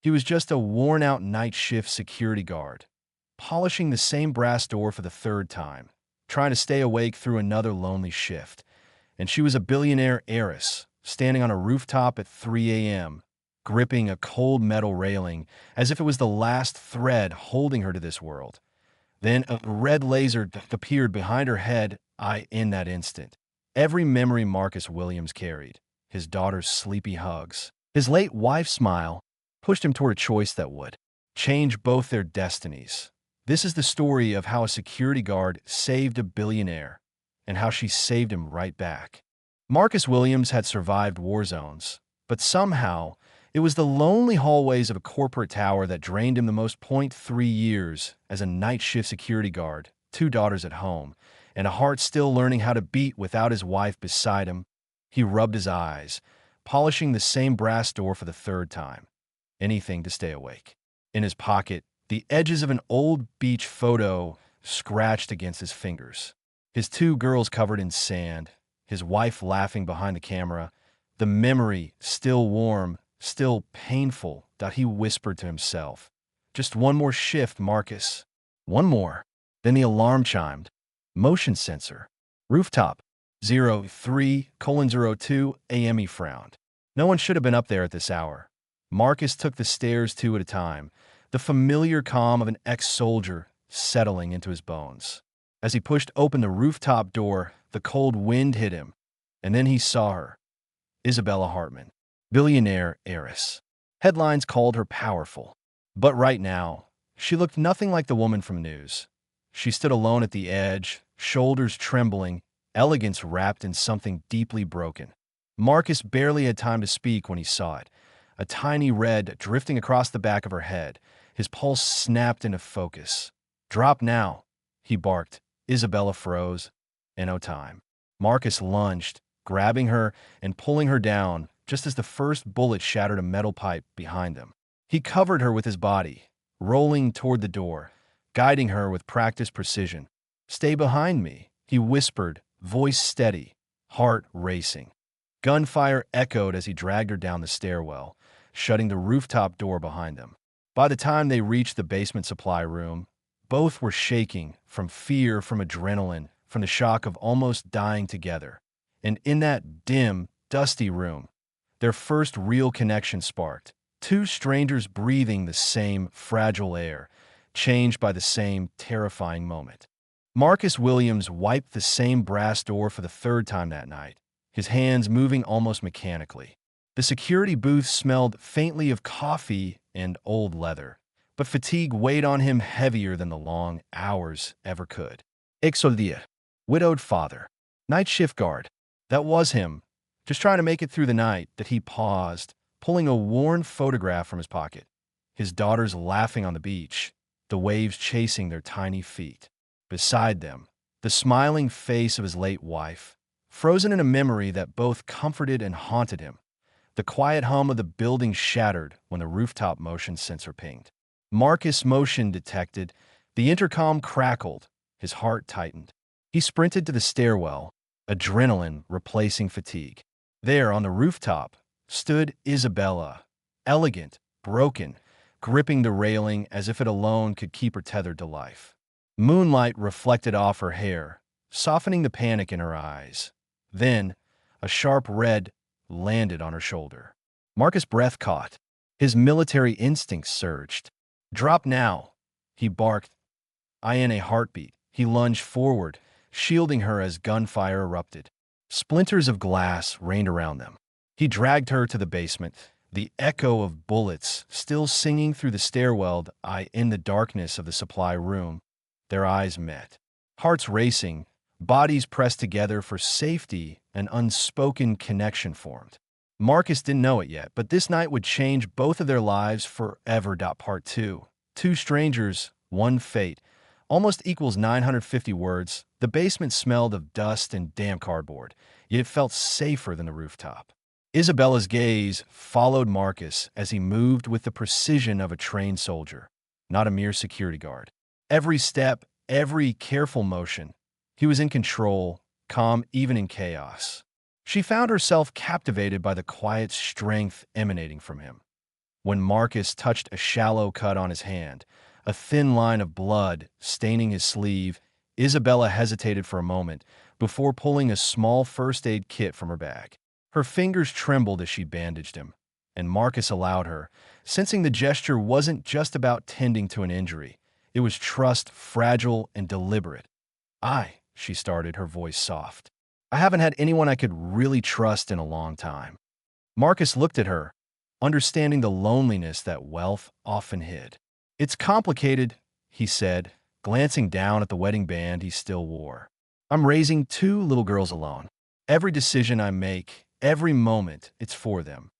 He was just a worn-out night shift security guard, polishing the same brass door for the third time, trying to stay awake through another lonely shift. And she was a billionaire heiress, standing on a rooftop at 3 a.m., gripping a cold metal railing as if it was the last thread holding her to this world. Then a red laser appeared behind her head. In that instant, every memory Marcus Williams carried, his daughter's sleepy hugs, his late wife's smile, pushed him toward a choice that would change both their destinies. This is the story of how a security guard saved a billionaire and how she saved him right back. Marcus Williams had survived war zones, but somehow it was the lonely hallways of a corporate tower that drained him the most. 3 years as a night shift security guard, 2 daughters at home, and a heart still learning how to beat without his wife beside him. He rubbed his eyes, polishing the same brass door for the third time. Anything to stay awake. In his pocket, the edges of an old beach photo scratched against his fingers. His 2 girls covered in sand, his wife laughing behind the camera, the memory still warm, still painful. He whispered to himself, "Just one more shift, Marcus. One more." Then the alarm chimed. Motion sensor. Rooftop. 03:02 a.m. He frowned. No one should have been up there at this hour. Marcus took the stairs 2 at a time, the familiar calm of an ex-soldier settling into his bones. As he pushed open the rooftop door, the cold wind hit him, and then he saw her. Isabella Hartman, billionaire heiress. Headlines called her powerful. But right now, she looked nothing like the woman from news. She stood alone at the edge, shoulders trembling, elegance wrapped in something deeply broken. Marcus barely had time to speak when he saw it. A tiny red drifting across the back of her head. His pulse snapped into focus. "Drop now," he barked. Isabella froze. In no time, Marcus lunged, grabbing her and pulling her down just as the first bullet shattered a metal pipe behind them. He covered her with his body, rolling toward the door, guiding her with practiced precision. "Stay behind me," he whispered, voice steady, heart racing. Gunfire echoed as he dragged her down the stairwell, shutting the rooftop door behind them. By the time they reached the basement supply room, both were shaking from fear, from adrenaline, from the shock of almost dying together. And in that dim, dusty room, their first real connection sparked. 2 strangers breathing the same fragile air, changed by the same terrifying moment. Marcus Williams wiped the same brass door for the 3rd time that night, his hands moving almost mechanically. The security booth smelled faintly of coffee and old leather, but fatigue weighed on him heavier than the long hours ever could. Exoldia, widowed father, night shift guard. That was him, just trying to make it through the night. That he paused, pulling a worn photograph from his pocket. His daughters laughing on the beach, the waves chasing their tiny feet. Beside them, the smiling face of his late wife, frozen in a memory that both comforted and haunted him. The quiet hum of the building shattered when the rooftop motion sensor pinged. Marcus motion detected. The intercom crackled. His heart tightened. He sprinted to the stairwell, adrenaline replacing fatigue. There, on the rooftop, stood Isabella, elegant, broken, gripping the railing as if it alone could keep her tethered to life. Moonlight reflected off her hair, softening the panic in her eyes. Then, a sharp red landed on her shoulder. Marcus' breath caught. His military instincts surged. "Drop now," he barked. In a heartbeat, he lunged forward, shielding her as gunfire erupted. Splinters of glass rained around them. He dragged her to the basement, the echo of bullets still singing through the stairwell. In the darkness of the supply room, their eyes met. Hearts racing, bodies pressed together for safety, an unspoken connection formed. Marcus didn't know it yet, but this night would change both of their lives forever. Part 2. 2 strangers, one fate. Almost equals 950 words. The basement smelled of dust and damp cardboard, yet it felt safer than the rooftop. Isabella's gaze followed Marcus as he moved with the precision of a trained soldier, not a mere security guard. Every step, every careful motion, he was in control, calm even in chaos. She found herself captivated by the quiet strength emanating from him. When Marcus touched a shallow cut on his hand, a thin line of blood staining his sleeve, Isabella hesitated for a moment before pulling a small first aid kit from her bag. Her fingers trembled as she bandaged him, and Marcus allowed her, sensing the gesture wasn't just about tending to an injury. It was trust, fragile and deliberate. She started, her voice soft. I haven't had anyone I could really trust in a long time. Marcus looked at her, understanding the loneliness that wealth often hid. It's complicated, he said, glancing down at the wedding band he still wore. I'm raising 2 little girls alone. Every decision I make, every moment, it's for them.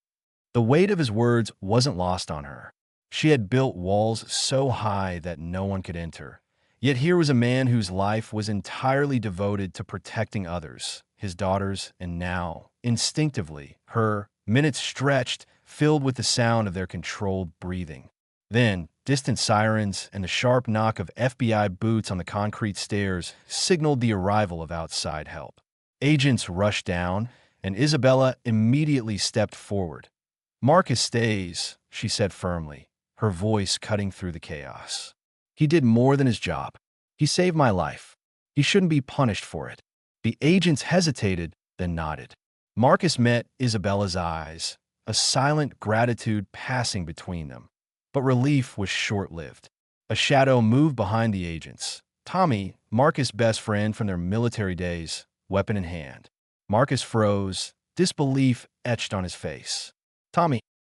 The weight of his words wasn't lost on her. She had built walls so high that no one could enter. Yet here was a man whose life was entirely devoted to protecting others, his daughters, and now, instinctively, her minutes stretched, filled with the sound of their controlled breathing. Then, distant sirens and the sharp knock of FBI boots on the concrete stairs signaled the arrival of outside help. Agents rushed down, and Isabella immediately stepped forward. Marcus stays, she said firmly, her voice cutting through the chaos. He did more than his job. He saved my life. He shouldn't be punished for it. The agents hesitated, then nodded. Marcus met Isabella's eyes, a silent gratitude passing between them. But relief was short-lived. A shadow moved behind the agents. Tommy, Marcus' best friend from their military days, weapon in hand. Marcus froze, disbelief etched on his face.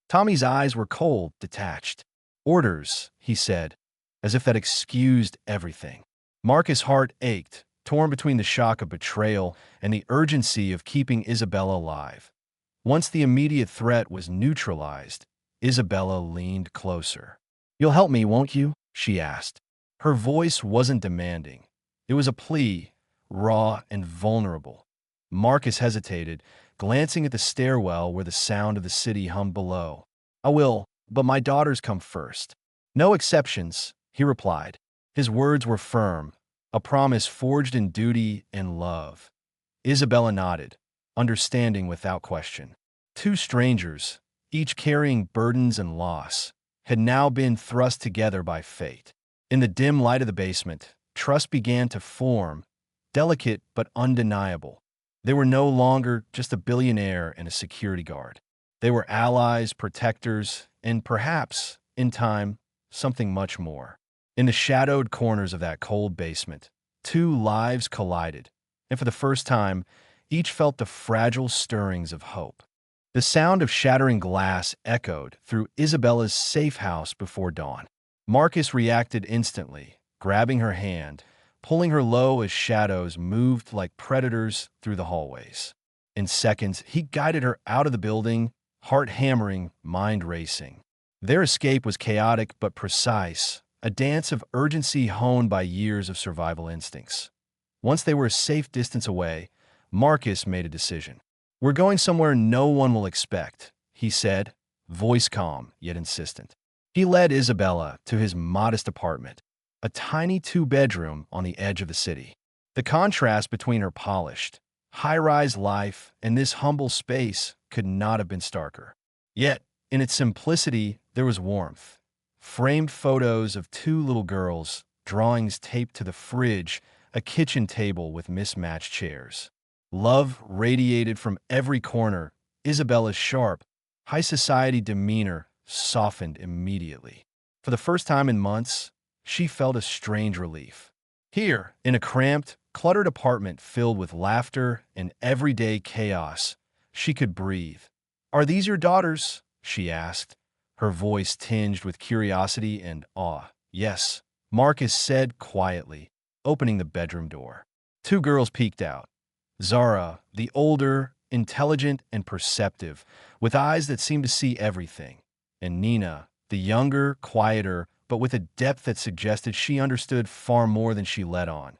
Tommy's eyes were cold, detached. Orders, he said, as if that excused everything. Marcus' heart ached, torn between the shock of betrayal and the urgency of keeping Isabella alive. Once the immediate threat was neutralized, Isabella leaned closer. You'll help me, won't you? She asked. Her voice wasn't demanding. It was a plea, raw and vulnerable. Marcus hesitated, glancing at the stairwell where the sound of the city hummed below. I will, but my daughters come first. No exceptions, he replied. His words were firm, a promise forged in duty and love. Isabella nodded, understanding without question. 2 strangers, each carrying burdens and loss, had now been thrust together by fate. In the dim light of the basement, trust began to form, delicate but undeniable. They were no longer just a billionaire and a security guard. They were allies, protectors, and perhaps, in time, something much more. In the shadowed corners of that cold basement, 2 lives collided, and for the first time, each felt the fragile stirrings of hope. The sound of shattering glass echoed through Isabella's safe house before dawn. Marcus reacted instantly, grabbing her hand, pulling her low as shadows moved like predators through the hallways. In seconds, he guided her out of the building, heart hammering, mind racing. Their escape was chaotic but precise, a dance of urgency honed by years of survival instincts. Once they were a safe distance away, Marcus made a decision. We're going somewhere no one will expect, he said, voice calm yet insistent. He led Isabella to his modest apartment, a tiny 2-bedroom on the edge of the city. The contrast between her polished, high-rise life and this humble space could not have been starker. Yet, in its simplicity, there was warmth. Framed photos of 2 little girls, drawings taped to the fridge, a kitchen table with mismatched chairs. Love radiated from every corner. Isabella's sharp, high society demeanor softened immediately. For the first time in months, she felt a strange relief. Here, in a cramped, cluttered apartment filled with laughter and everyday chaos, she could breathe. Are these your daughters? She asked, her voice tinged with curiosity and awe. Yes, Marcus said quietly, opening the bedroom door. 2 girls peeked out. Zara, the older, intelligent and perceptive, with eyes that seemed to see everything, and Nina, the younger, quieter, but with a depth that suggested she understood far more than she let on.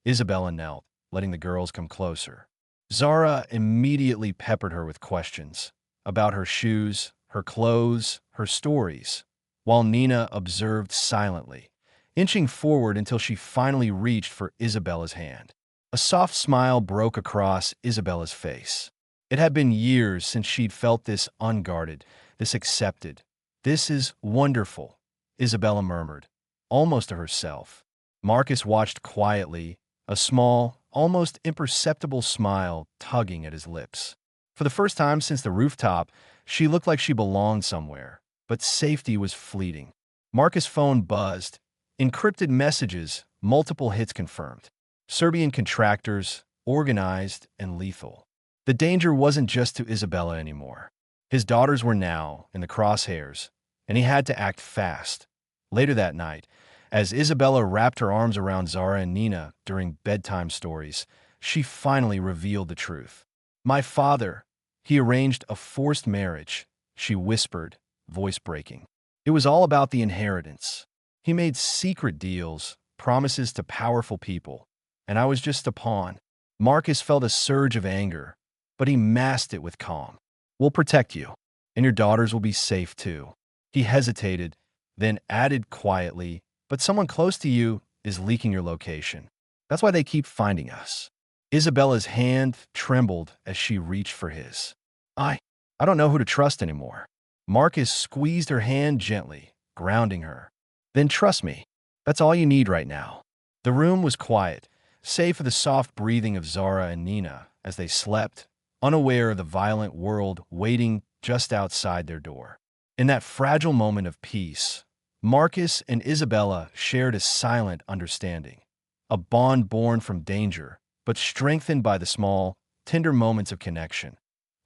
Isabella knelt, letting the girls come closer. Zara immediately peppered her with questions about her shoes, her clothes, her stories, while Nina observed silently, inching forward until she finally reached for Isabella's hand. A soft smile broke across Isabella's face. It had been years since she'd felt this unguarded, this accepted. "This is wonderful," Isabella murmured, almost to herself. Marcus watched quietly, a small, almost imperceptible smile tugging at his lips. For the first time since the rooftop, she looked like she belonged somewhere, but safety was fleeting. Marcus' phone buzzed. Encrypted messages, multiple hits confirmed. Serbian contractors, organized and lethal. The danger wasn't just to Isabella anymore. His daughters were now in the crosshairs, and he had to act fast. Later that night, as Isabella wrapped her arms around Zara and Nina during bedtime stories, she finally revealed the truth. "My father, he arranged a forced marriage," she whispered, voice breaking. "It was all about the inheritance. He made secret deals, promises to powerful people, and I was just a pawn." Marcus felt a surge of anger, but he masked it with calm. "We'll protect you, and your daughters will be safe too." He hesitated, then added quietly, "But someone close to you is leaking your location. That's why they keep finding us." Isabella's hand trembled as she reached for his. I don't know who to trust anymore." Marcus squeezed her hand gently, grounding her. "Then trust me. That's all you need right now." The room was quiet, save for the soft breathing of Zara and Nina as they slept, unaware of the violent world waiting just outside their door. In that fragile moment of peace, Marcus and Isabella shared a silent understanding, a bond born from danger, but strengthened by the small, tender moments of connection.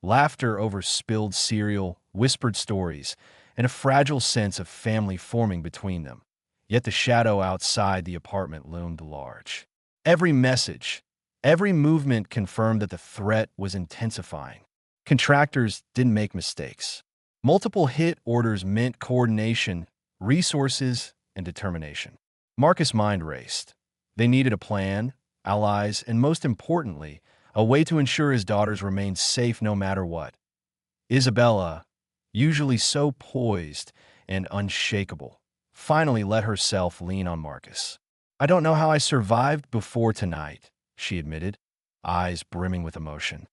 Laughter over spilled cereal, whispered stories, and a fragile sense of family forming between them. Yet the shadow outside the apartment loomed large. Every message, every movement confirmed that the threat was intensifying. Contractors didn't make mistakes. Multiple hit orders meant coordination, resources, and determination. Marcus' mind raced. They needed a plan, allies, and most importantly, a way to ensure his daughters remained safe no matter what. Isabella, usually so poised and unshakable, finally let herself lean on Marcus. "I don't know how I survived before tonight," she admitted, eyes brimming with emotion.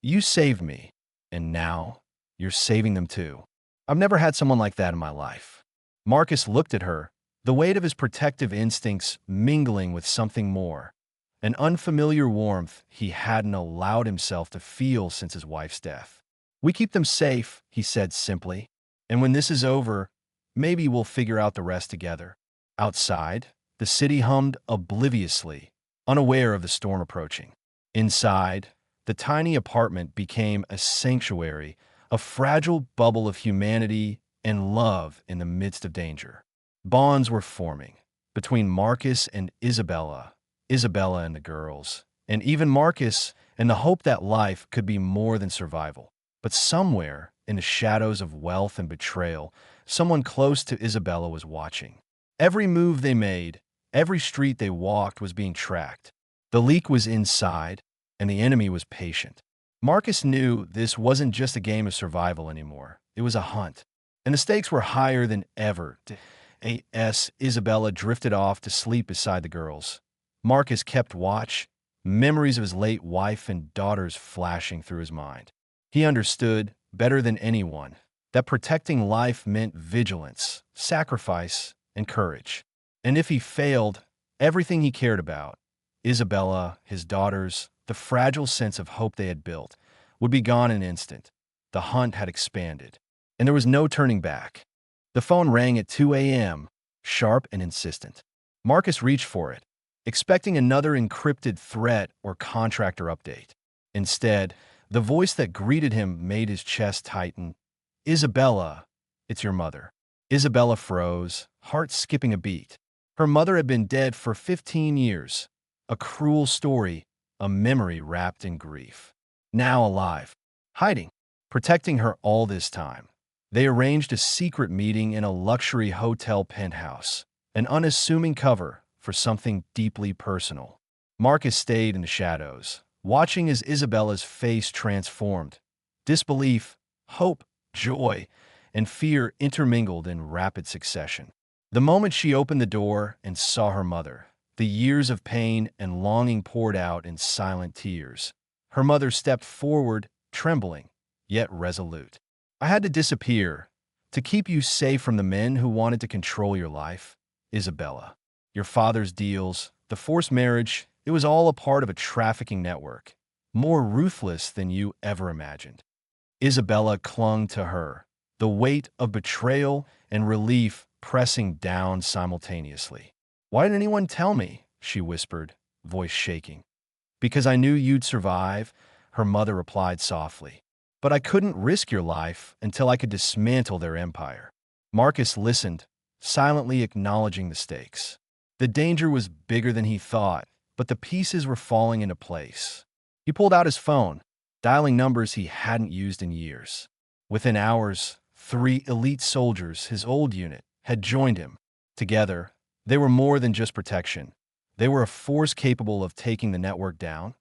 You saved me, and now you're saving them too. I've never had someone like that in my life." Marcus looked at her, the weight of his protective instincts mingling with something more, an unfamiliar warmth he hadn't allowed himself to feel since his wife's death. "We keep them safe," he said simply, "and when this is over, maybe we'll figure out the rest together." Outside, the city hummed obliviously, unaware of the storm approaching. Inside, the tiny apartment became a sanctuary, a fragile bubble of humanity and love in the midst of danger. Bonds were forming between Marcus and Isabella, Isabella and the girls, and even Marcus and the hope that life could be more than survival. But somewhere, in the shadows of wealth and betrayal, someone close to Isabella was watching. Every move they made, every street they walked was being tracked. The leak was inside, and the enemy was patient. Marcus knew this wasn't just a game of survival anymore. It was a hunt, and the stakes were higher than ever. Isabella drifted off to sleep beside the girls. Marcus kept watch, memories of his late wife and daughters flashing through his mind. He understood, better than anyone, that protecting life meant vigilance, sacrifice, and courage. And if he failed, everything he cared about, Isabella, his daughters, the fragile sense of hope they had built, would be gone in an instant. The hunt had expanded, and there was no turning back. The phone rang at 2 a.m., sharp and insistent. Marcus reached for it, expecting another encrypted threat or contractor update. Instead, the voice that greeted him made his chest tighten. "Isabella, it's your mother." Isabella froze, heart skipping a beat. Her mother had been dead for 15 years. A cruel story, a memory wrapped in grief. Now alive, hiding, protecting her all this time. They arranged a secret meeting in a luxury hotel penthouse, an unassuming cover for something deeply personal. Marcus stayed in the shadows, watching as Isabella's face transformed. Disbelief, hope, joy, and fear intermingled in rapid succession. The moment she opened the door and saw her mother, the years of pain and longing poured out in silent tears. Her mother stepped forward, trembling, yet resolute. "I had to disappear, To keep you safe from the men who wanted to control your life, Isabella. Your father's deals, the forced marriage, it was all a part of a trafficking network, more ruthless than you ever imagined. Isabella clung to her, the weight of betrayal and relief pressing down simultaneously. "Why didn't anyone tell me?" she whispered, voice shaking. "Because I knew you'd survive," her mother replied softly. "But I couldn't risk your life until I could dismantle their empire." Marcus listened, silently acknowledging the stakes. The danger was bigger than he thought, but the pieces were falling into place. He pulled out his phone, dialing numbers he hadn't used in years. Within hours, 3 elite soldiers, his old unit, had joined him. Together, they were more than just protection. They were a force capable of taking the network down.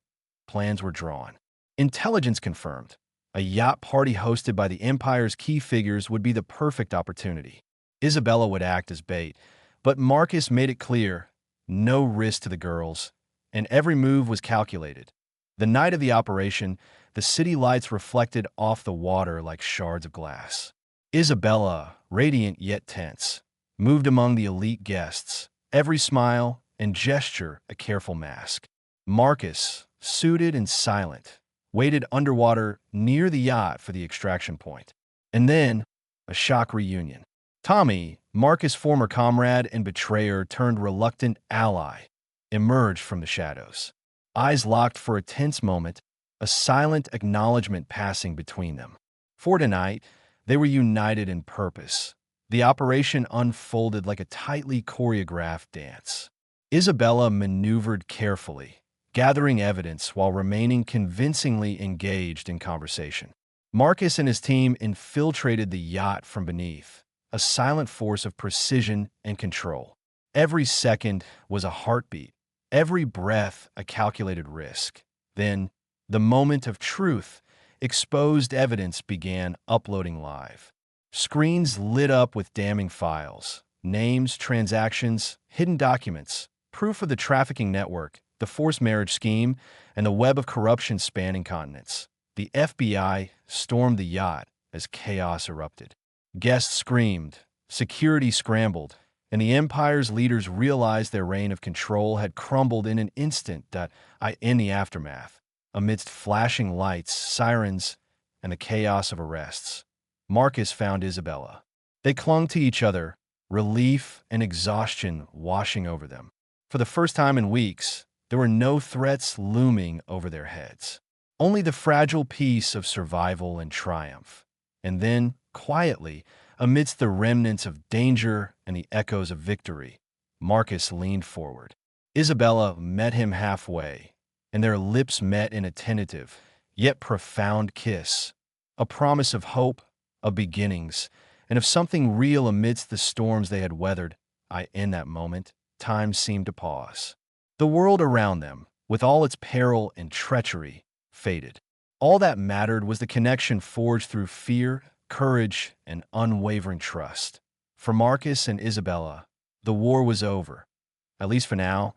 Plans were drawn. Intelligence confirmed. A yacht party hosted by the Empire's key figures would be the perfect opportunity. Isabella would act as bait, but Marcus made it clear, no risk to the girls, and every move was calculated. The night of the operation, the city lights reflected off the water like shards of glass. Isabella, radiant yet tense, moved among the elite guests, every smile and gesture a careful mask. Marcus, suited and silent, waited underwater near the yacht for the extraction point. And then, a shock reunion. Tommy, Marcus' former comrade and betrayer turned reluctant ally, emerged from the shadows. Eyes locked for a tense moment, a silent acknowledgement passing between them. For tonight, they were united in purpose. The operation unfolded like a tightly choreographed dance. Isabella maneuvered carefully, gathering evidence while remaining convincingly engaged in conversation. Marcus and his team infiltrated the yacht from beneath, a silent force of precision and control. Every second was a heartbeat, every breath a calculated risk. Then, the moment of truth, exposed evidence began uploading live. Screens lit up with damning files, names, transactions, hidden documents, proof of the trafficking network, the forced marriage scheme, and the web of corruption spanning continents. The FBI stormed the yacht as chaos erupted. Guests screamed, security scrambled, and the Empire's leaders realized their reign of control had crumbled in an instant. In the aftermath, amidst flashing lights, sirens, and the chaos of arrests, Marcus found Isabella. They clung to each other, relief and exhaustion washing over them. For the first time in weeks, there were no threats looming over their heads. Only the fragile peace of survival and triumph. And then, quietly, amidst the remnants of danger and the echoes of victory, Marcus leaned forward. Isabella met him halfway, and their lips met in a tentative, yet profound kiss, a promise of hope, of beginnings, and of something real amidst the storms they had weathered. In that moment, time seemed to pause. The world around them, with all its peril and treachery, faded. All that mattered was the connection forged through fear, courage, and unwavering trust. For Marcus and Isabella, the war was over, at least for now,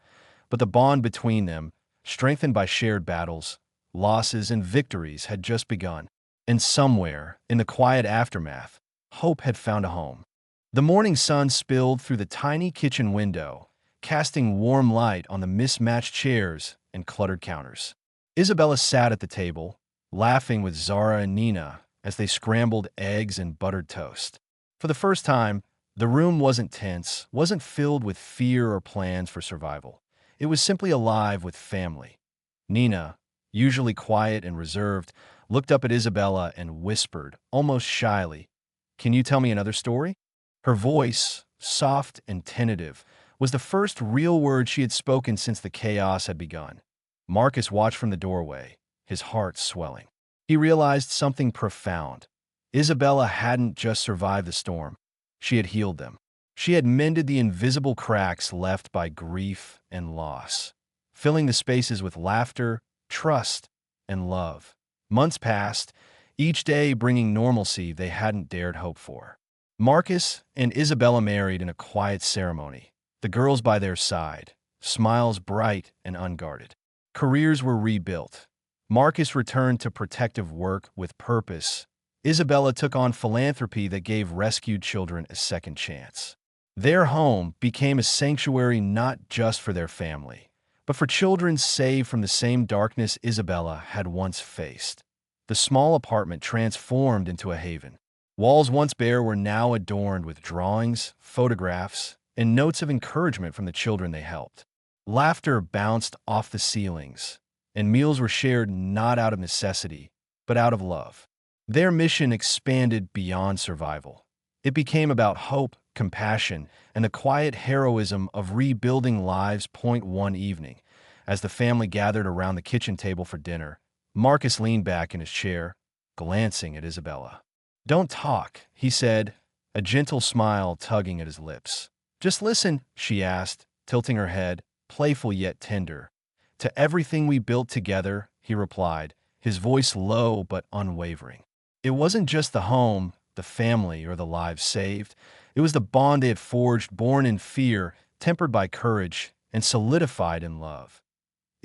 but the bond between them, strengthened by shared battles, losses, and victories, had just begun. And somewhere, in the quiet aftermath, hope had found a home. The morning sun spilled through the tiny kitchen window, casting warm light on the mismatched chairs and cluttered counters. Isabella sat at the table, laughing with Zara and Nina as they scrambled eggs and buttered toast. For the first time, the room wasn't tense, wasn't filled with fear or plans for survival. It was simply alive with family. Nina, usually quiet and reserved, looked up at Isabella and whispered, almost shyly, "Can you tell me another story?" Her voice, soft and tentative, was the first real word she had spoken since the chaos had begun. Marcus watched from the doorway, his heart swelling. He realized something profound. Isabella hadn't just survived the storm. She had healed them. She had mended the invisible cracks left by grief and loss, filling the spaces with laughter, trust, and love. Months passed, each day bringing normalcy they hadn't dared hope for. Marcus and Isabella married in a quiet ceremony, the girls by their side, smiles bright and unguarded. Careers were rebuilt. Marcus returned to protective work with purpose, Isabella took on philanthropy that gave rescued children a second chance. Their home became a sanctuary not just for their family, but for children saved from the same darkness Isabella had once faced. The small apartment transformed into a haven. Walls once bare were now adorned with drawings, photographs, and notes of encouragement from the children they helped. Laughter bounced off the ceilings, and meals were shared not out of necessity, but out of love. Their mission expanded beyond survival. It became about hope, compassion, and the quiet heroism of rebuilding lives. One evening, as the family gathered around the kitchen table for dinner, Marcus leaned back in his chair, glancing at Isabella. "Don't talk," he said, a gentle smile tugging at his lips. "Just listen," she asked, tilting her head, playful yet tender. "To everything we built together," he replied, his voice low but unwavering. It wasn't just the home, the family, or the lives saved. It was the bond they had forged, born in fear, tempered by courage, and solidified in love.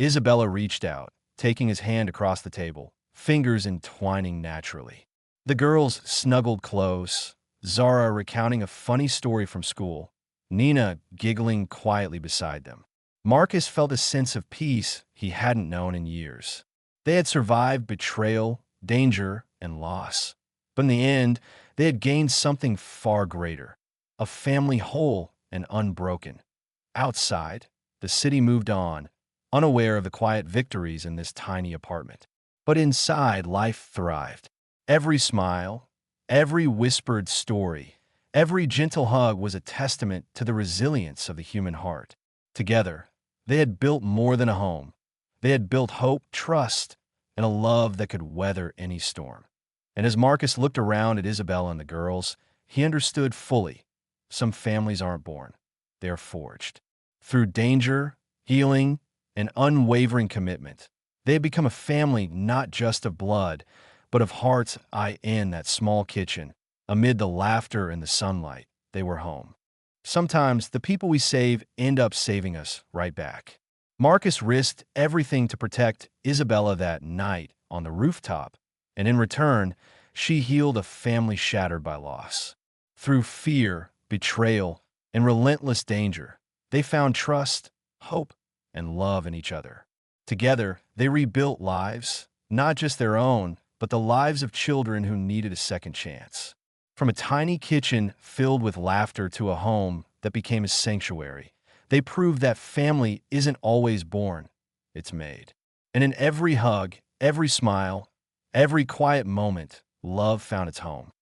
Isabella reached out, taking his hand across the table, fingers entwining naturally. The girls snuggled close, Zara recounting a funny story from school, Nina giggling quietly beside them. Marcus felt a sense of peace he hadn't known in years. They had survived betrayal, danger, and loss. But in the end, they had gained something far greater, a family whole and unbroken. Outside, the city moved on, unaware of the quiet victories in this tiny apartment. But inside, life thrived. Every smile, every whispered story, every gentle hug was a testament to the resilience of the human heart. Together, they had built more than a home. They had built hope, trust, and a love that could weather any storm. And as Marcus looked around at Isabella and the girls, he understood fully. Some families aren't born. They are forged. Through danger, healing, and unwavering commitment, they had become a family not just of blood, but of hearts. In that small kitchen, amid the laughter and the sunlight, they were home. Sometimes the people we save end up saving us right back. Marcus risked everything to protect Isabella that night on the rooftop, and in return, she healed a family shattered by loss. Through fear, betrayal, and relentless danger, they found trust, hope, and love in each other. Together, they rebuilt lives, not just their own, but the lives of children who needed a second chance. From a tiny kitchen filled with laughter to a home that became a sanctuary, they proved that family isn't always born, it's made. And in every hug, every smile, every quiet moment, love found its home.